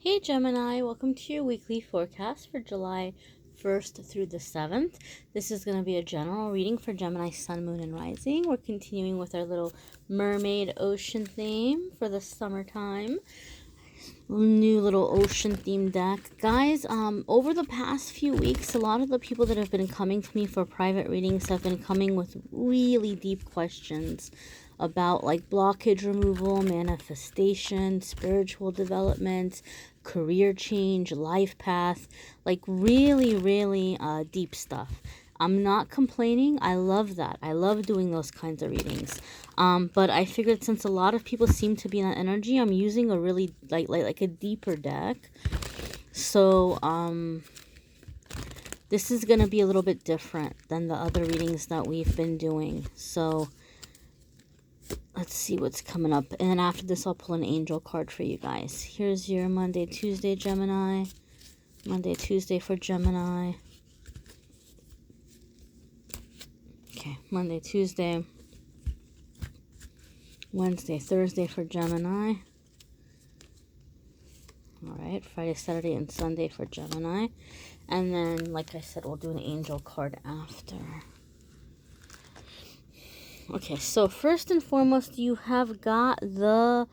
Hey Gemini, welcome to your weekly forecast for July 1st through the 7th. This is going to be a general reading for Gemini, Sun, Moon, and Rising. We're continuing with our little mermaid ocean theme for the summertime. New little ocean themed deck. Guys, over the past few weeks, a lot of the people that have been coming to me for private readings have been coming with really deep questions about like blockage removal, manifestation, spiritual development, career change, life path, like really deep stuff. I'm not complaining. I love that. I love doing those kinds of readings. But I figured since a lot of people seem to be in that energy, I'm using a really like a deeper deck. So this is gonna be a little bit different than the other readings that we've been doing. So let's see what's coming up. And then after this, I'll pull an angel card for you guys. Here's your Monday, Tuesday, Gemini. Monday, Tuesday for Gemini. Okay, Monday, Tuesday, Wednesday, Thursday for Gemini. Alright, Friday, Saturday, and Sunday for Gemini. And then, like I said, we'll do an angel card after. Okay, so first and foremost, you have got the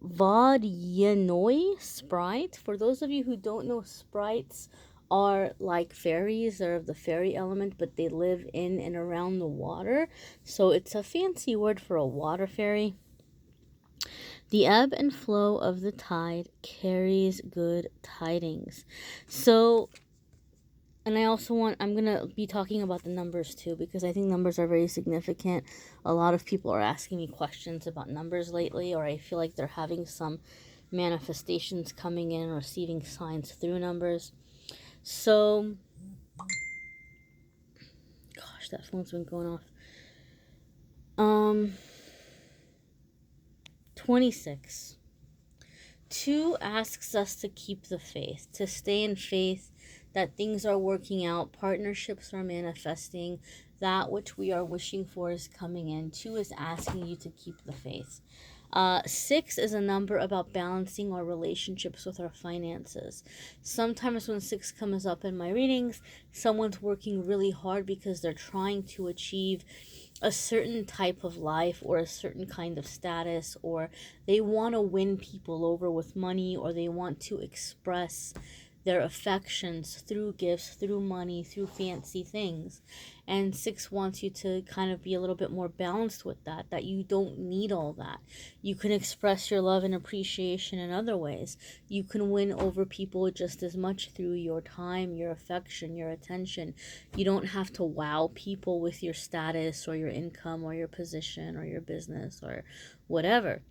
Blvd sprite. For those of you who don't know, sprites are like fairies. They're of the fairy element, but they live in and around the water. So it's a fancy word for a water fairy. The ebb and flow of the tide carries good tidings. So, and I also I'm going to be talking about the numbers too, because I think numbers are very significant. A lot of people are asking me questions about numbers lately, or I feel like they're having some manifestations coming in, receiving signs through numbers. So, gosh, that phone's been going off. 26. 2 asks us to keep the faith, to stay in faith that things are working out, partnerships are manifesting, that which we are wishing for is coming in. 2 is asking you to keep the faith. 6 is a number about balancing our relationships with our finances. Sometimes when 6 comes up in my readings, someone's working really hard because they're trying to achieve a certain type of life or a certain kind of status, or they want to win people over with money, or they want to express their affections through gifts, through money, through fancy things. And 6 wants you to kind of be a little bit more balanced with that you don't need all that. You can express your love and appreciation in other ways. You can win over people just as much through your time, your affection, your attention. You don't have to wow people with your status or your income or your position or your business or whatever.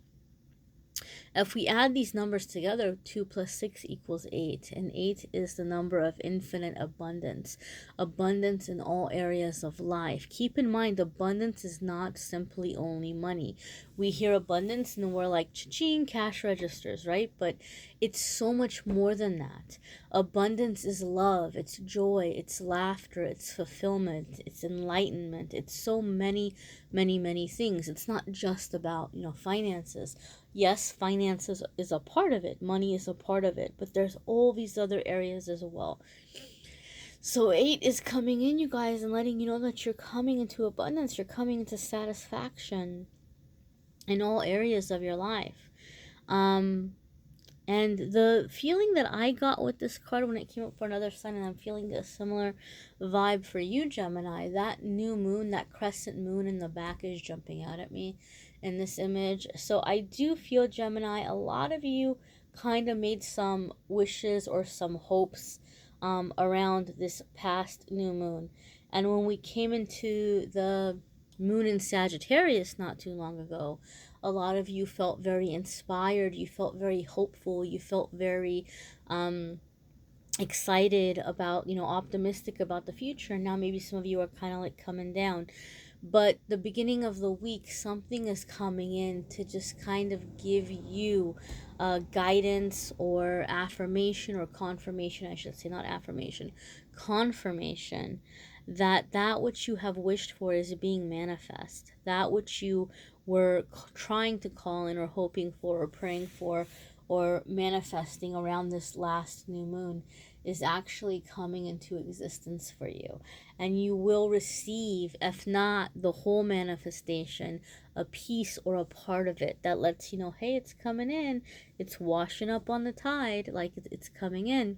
If we add these numbers together, 2 plus 6 equals 8. And 8 is the number of infinite abundance. Abundance in all areas of life. Keep in mind, abundance is not simply only money. We hear abundance and we're like, cha-ching, cash registers, right? But it's so much more than that. Abundance is love, it's joy, it's laughter, it's fulfillment, it's enlightenment. It's so many things. It's not just about, finances. Yes, finances is a part of it. Money is a part of it. But there's all these other areas as well. So 8 is coming in, you guys, and letting you know that you're coming into abundance. You're coming into satisfaction in all areas of your life. And the feeling that I got with this card when it came up for another sign, and I'm feeling a similar vibe for you, Gemini, that new moon, that crescent moon in the back is jumping out at me in this image. So I do feel, Gemini, a lot of you kind of made some wishes or some hopes around this past new moon. And when we came into the moon in Sagittarius not too long ago, a lot of you felt very inspired, you felt very hopeful, you felt very excited about, optimistic about the future. Now maybe some of you are kind of like coming down. But the beginning of the week, something is coming in to just kind of give you guidance or affirmation or confirmation, I should say, not affirmation, confirmation that which you have wished for is being manifest. That which you were trying to call in or hoping for or praying for or manifesting around this last new moon is actually coming into existence for you. And you will receive, if not the whole manifestation, a piece or a part of it that lets you know, hey, it's coming in. It's washing up on the tide, like it's coming in.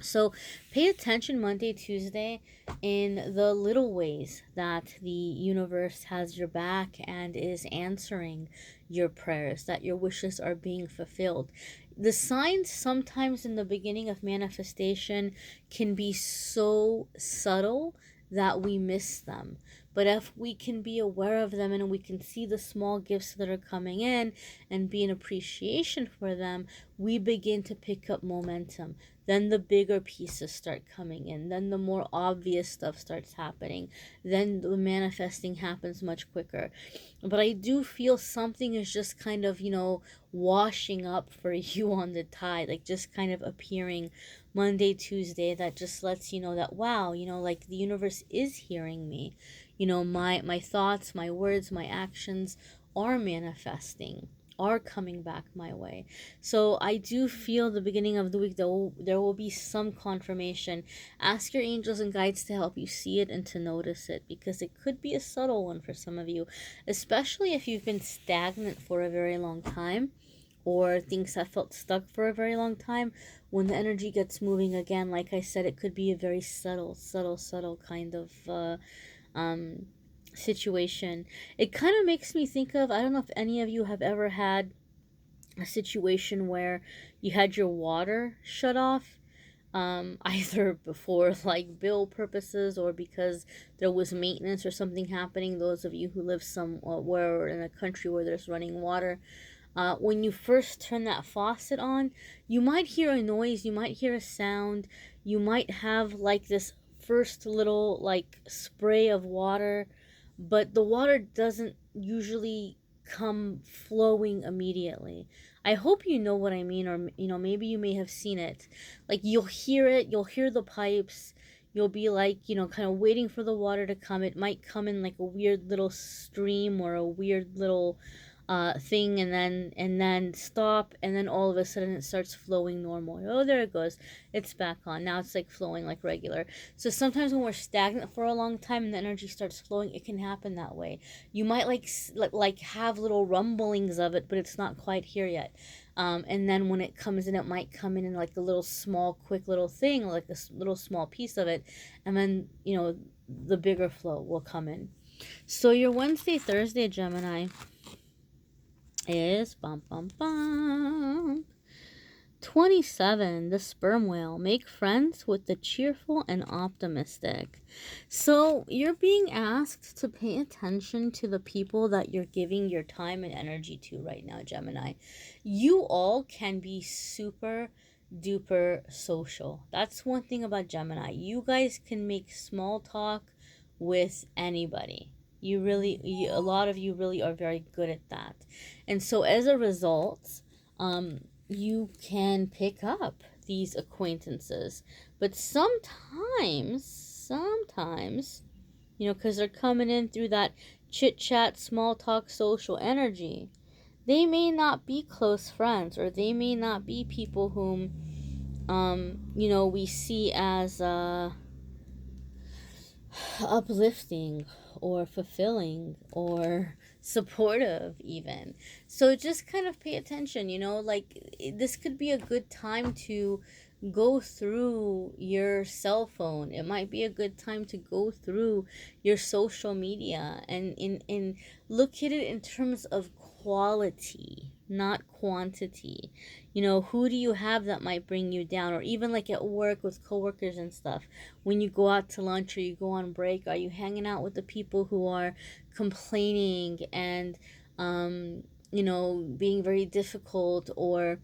So pay attention Monday, Tuesday in the little ways that the universe has your back and is answering your prayers, that your wishes are being fulfilled. The signs sometimes in the beginning of manifestation can be so subtle that we miss them. But if we can be aware of them and we can see the small gifts that are coming in and be in appreciation for them, we begin to pick up momentum. Then the bigger pieces start coming in. Then the more obvious stuff starts happening. Then the manifesting happens much quicker. But I do feel something is just kind of, washing up for you on the tide, like just kind of appearing Monday, Tuesday, that just lets you know that, wow, like the universe is hearing me. My thoughts, my words, my actions are manifesting, are coming back my way. So I do feel the beginning of the week there will be some confirmation. Ask your angels and guides to help you see it and to notice it, because it could be a subtle one for some of you, especially if you've been stagnant for a very long time or things have felt stuck for a very long time. When the energy gets moving again, like I said, it could be a very subtle kind of situation. It kind of makes me think of, I don't know if any of you have ever had a situation where you had your water shut off, either before like bill purposes or because there was maintenance or something happening. Those of you who live somewhere or in a country where there's running water, when you first turn that faucet on, you might hear a noise, you might hear a sound, you might have like this first little like spray of water, but the water doesn't usually come flowing immediately. I hope you know what I mean, or maybe you may have seen it. Like you'll hear it, you'll hear the pipes, you'll be like, kind of waiting for the water to come. It might come in like a weird little stream or a weird little thing, and then stop, and then all of a sudden it starts flowing normal. Oh, there it goes, it's back on. Now it's like flowing like regular. So sometimes when we're stagnant for a long time and the energy starts flowing, it can happen that way. You might like have little rumblings of it, but it's not quite here yet. And then when it comes in, it might come in like a little small quick little thing, like a little small piece of it, and then the bigger flow will come in. So your Wednesday, Thursday, Gemini, is 27, the sperm whale. Make friends with the cheerful and optimistic. So you're being asked to pay attention to the people that you're giving your time and energy to right now, Gemini. You all can be super duper social. That's one thing about Gemini. You guys can make small talk with anybody. A lot of you really are very good at that. And so as a result, you can pick up these acquaintances. But sometimes, because they're coming in through that chit chat, small talk, social energy, they may not be close friends, or they may not be people whom, we see as, uplifting or fulfilling or supportive even. So just kind of pay attention, like this could be a good time to go through your cell phone. It might be a good time to go through your social media and look at it in terms of quality, not quantity. Who do you have that might bring you down? Or even like at work with coworkers and stuff, when you go out to lunch or you go on break, are you hanging out with the people who are complaining and being very difficult, or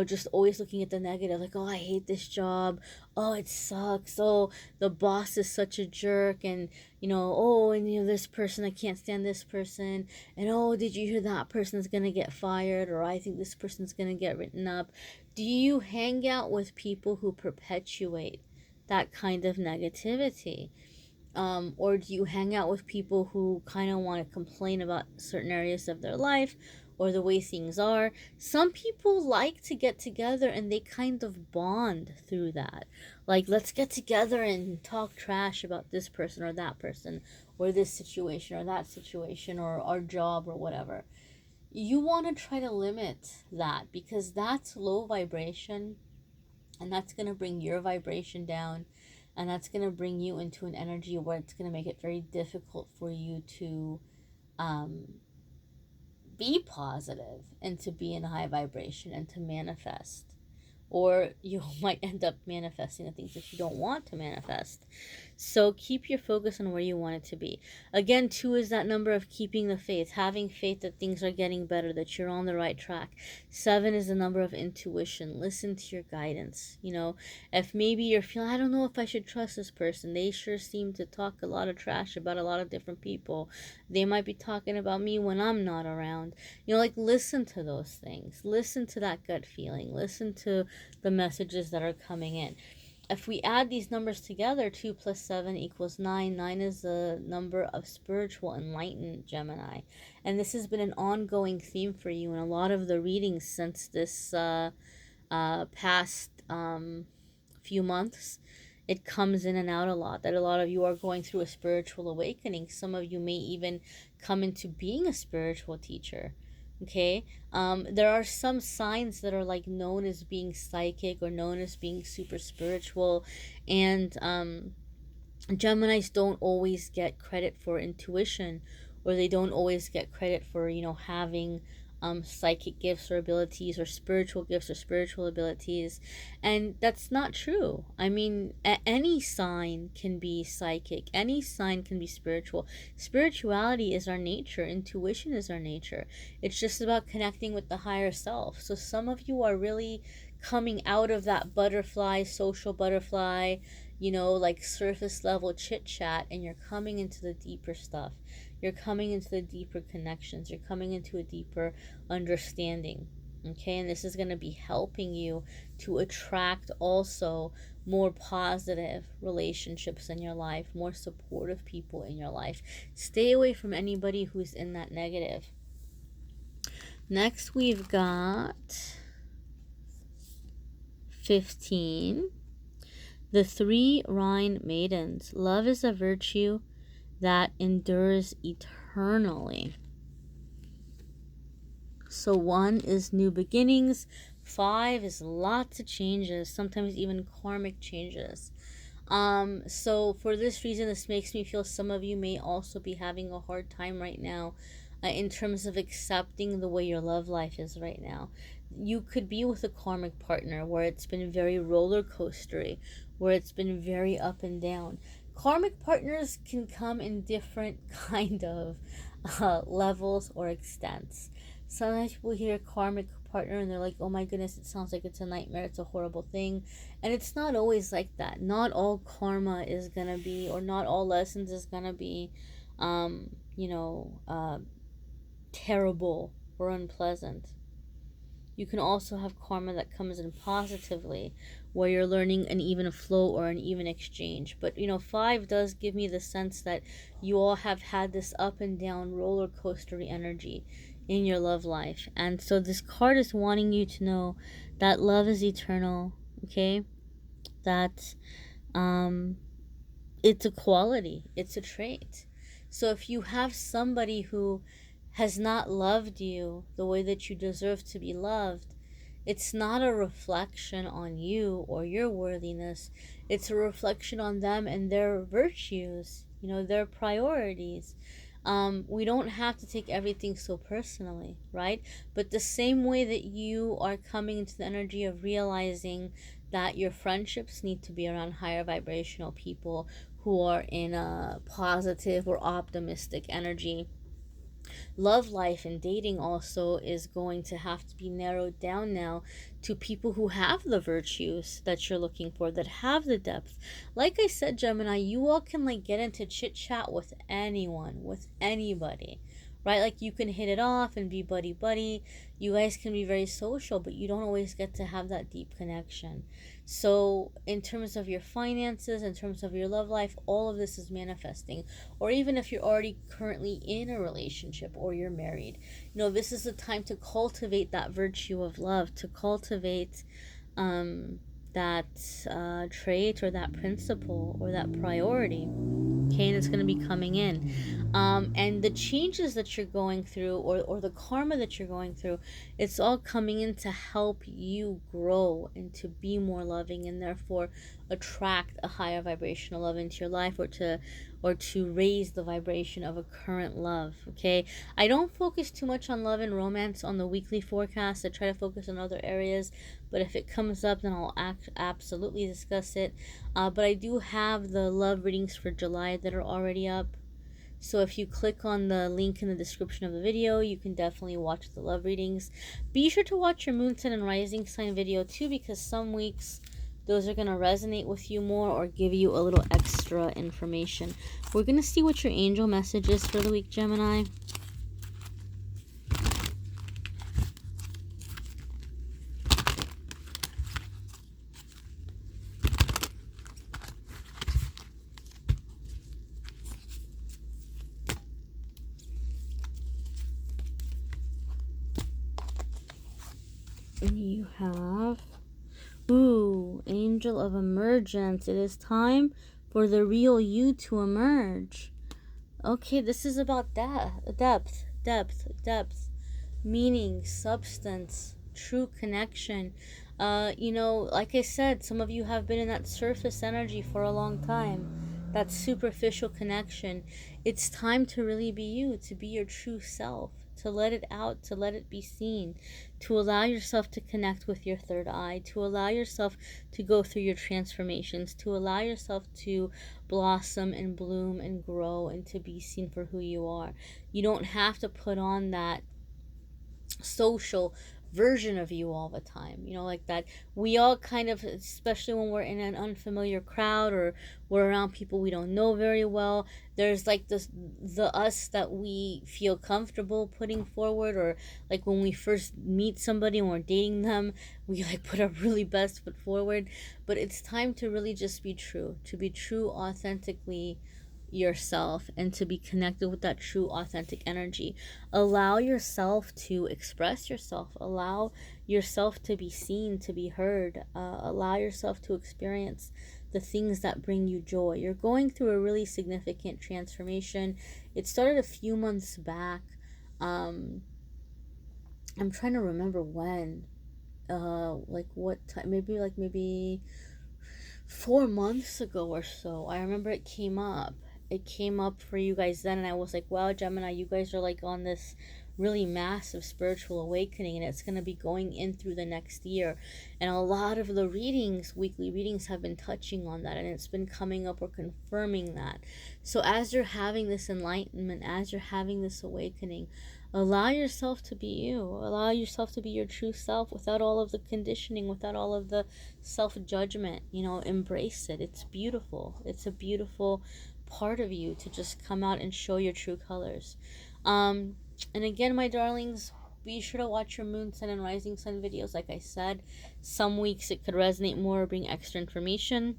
just always looking at the negative, like, oh, I hate this job, oh, it sucks, oh, the boss is such a jerk, and oh, and this person, I can't stand this person, and oh, did you hear that person's gonna get fired, or I think this person's gonna get written up? Do you hang out with people who perpetuate that kind of negativity? Or do you hang out with people who kind of want to complain about certain areas of their life, or the way things are. Some people like to get together and they kind of bond through that. Like, let's get together and talk trash about this person or that person, or this situation or that situation, or our job or whatever. You want to try to limit that, because that's low vibration, and that's going to bring your vibration down, and that's going to bring you into an energy where it's going to make it very difficult for you to um, be positive and to be in high vibration and to manifest. Or you might end up manifesting the things that you don't want to manifest. So keep your focus on where you want it to be. Again, 2 is that number of keeping the faith, having faith that things are getting better, that you're on the right track. 7 is the number of intuition. Listen to your guidance. You know, if maybe you're feeling, I don't know if I should trust this person. They sure seem to talk a lot of trash about a lot of different people. They might be talking about me when I'm not around. You know, like, listen to those things. Listen to that gut feeling. Listen to the messages that are coming in. If we add these numbers together, 2 plus 7 equals 9. 9 is the number of spiritual enlightened Gemini. And this has been an ongoing theme for you in a lot of the readings since this past few months. It comes in and out a lot, that a lot of you are going through a spiritual awakening. Some of you may even come into being a spiritual teacher. Okay, there are some signs that are like known as being psychic or known as being super spiritual, and Geminis don't always get credit for intuition, or they don't always get credit for, you know, having psychic gifts or abilities, or spiritual gifts or spiritual abilities. And that's not true. I mean, any sign can be psychic, any sign can be spiritual. Spirituality is our nature, intuition is our nature. It's just about connecting with the higher self. So some of you are really coming out of that butterfly, social butterfly, you know, like surface level chit chat, and you're coming into the deeper stuff. You're coming into the deeper connections. You're coming into a deeper understanding. Okay, and this is going to be helping you to attract also more positive relationships in your life, more supportive people in your life. Stay away from anybody who's in that negative. Next, we've got 15. The 3 Rhine maidens. Love is a virtue that endures eternally. So 1 is new beginnings. 5 is lots of changes, sometimes even karmic changes. So for this reason, this makes me feel some of you may also be having a hard time right now in terms of accepting the way your love life is right now. You could be with a karmic partner where it's been very roller coastery, where it's been very up and down. Karmic partners can come in different kind of levels or extents. Sometimes people hear karmic partner and they're like, oh my goodness, it sounds like it's a nightmare, it's a horrible thing. And it's not always like that. Not all karma is gonna be, or not all lessons is gonna be terrible or unpleasant. You can also have karma that comes in positively, where you're learning an even flow or an even exchange. But 5 does give me the sense that you all have had this up and down roller coastery energy in your love life. And so this card is wanting you to know that love is eternal, okay? That it's a quality, it's a trait. So if you have somebody who has not loved you the way that you deserve to be loved, it's not a reflection on you or your worthiness. It's a reflection on them and their virtues, their priorities. We don't have to take everything so personally, right? But the same way that you are coming into the energy of realizing that your friendships need to be around higher vibrational people who are in a positive or optimistic energy, love life and dating also is going to have to be narrowed down now to people who have the virtues that you're looking for, that have the depth. Like I said, Gemini, you all can get into chit chat with anyone, with anybody, right? Like you can hit it off and be buddy-buddy. You guys can be very social, but you don't always get to have that deep connection. So in terms of your finances, in terms of your love life, all of this is manifesting. Or even if you're already currently in a relationship or you're married, this is the time to cultivate that virtue of love, to cultivate that trait or that principle or that priority. Okay, and it's going to be coming in. And the changes that you're going through, or the karma that you're going through, it's all coming in to help you grow and to be more loving, and therefore attract a higher vibrational love into your life, or to raise the vibration of a current love. Okay, I don't focus too much on love and romance on the weekly forecast. I try to focus on other areas, but if it comes up, then I'll absolutely discuss it. But I do have the love readings for July that are already up. So if you click on the link in the description of the video, you can definitely watch the love readings. Be sure to watch your moon sign and rising sign video too, because some weeks those are going to resonate with you more or give you a little extra information. We're going to see what your angel message is for the week, Gemini. And you have, Angel of Emergence. It is time for the real you to emerge. Okay, this is about depth, meaning, substance, true connection. Like I said, some of you have been in that surface energy for a long time, that superficial connection. It's time to really be you, to be your true self, to let it out, to let it be seen, to allow yourself to connect with your third eye, to allow yourself to go through your transformations, to allow yourself to blossom and bloom and grow and to be seen for who you are. You don't have to put on that social version of you all the time, like that. We all kind of, especially when we're in an unfamiliar crowd or we're around people we don't know very well, there's like the us that we feel comfortable putting forward, or like when we first meet somebody and we're dating them, we like put our really best foot forward. But it's time to really just be true, to be true authentically yourself, and to be connected with that true authentic energy. Allow yourself to express yourself, allow yourself to be seen, to be heard, allow yourself to experience the things that bring you joy. You're going through a really significant transformation. It started a few months back. I'm trying to remember when, like what time, maybe 4 months ago or so. I remember it came up for you guys then, and I was like, wow, Gemini, you guys are like on this really massive spiritual awakening, and it's going to be going in through the next year. And a lot of the weekly readings have been touching on that, and it's been coming up or confirming that. So as you're having this enlightenment, as you're having this awakening, allow yourself to be you. Allow yourself to be your true self without all of the conditioning, without all of the self-judgment. Embrace it. It's beautiful. It's a beautiful part of you to just come out and show your true colors. And again, my darlings, be sure to watch your moon, sun, and rising sun videos. Like I said, some weeks it could resonate more or bring extra information.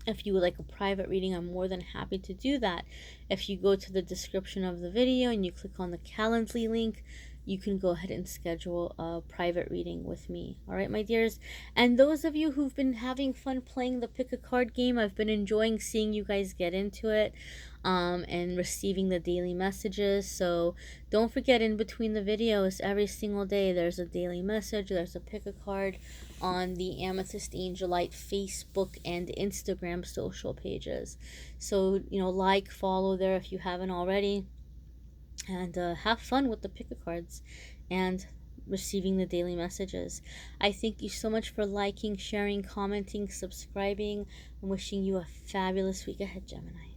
If you would like a private reading, I'm more than happy to do that. If you go to the description of the video and you click on the Calendly link, you can go ahead and schedule a private reading with me. All right, my dears. And those of you who've been having fun playing the pick a card game, I've been enjoying seeing you guys get into it, and receiving the daily messages. So don't forget, in between the videos, every single day, there's a daily message, there's a pick a card on the Amethyst Angellight Facebook and Instagram social pages. So, like, follow there if you haven't already, and have fun with the pick a cards and receiving the daily messages. I thank you so much for liking, sharing, commenting, subscribing. I'm wishing you a fabulous week ahead, Gemini.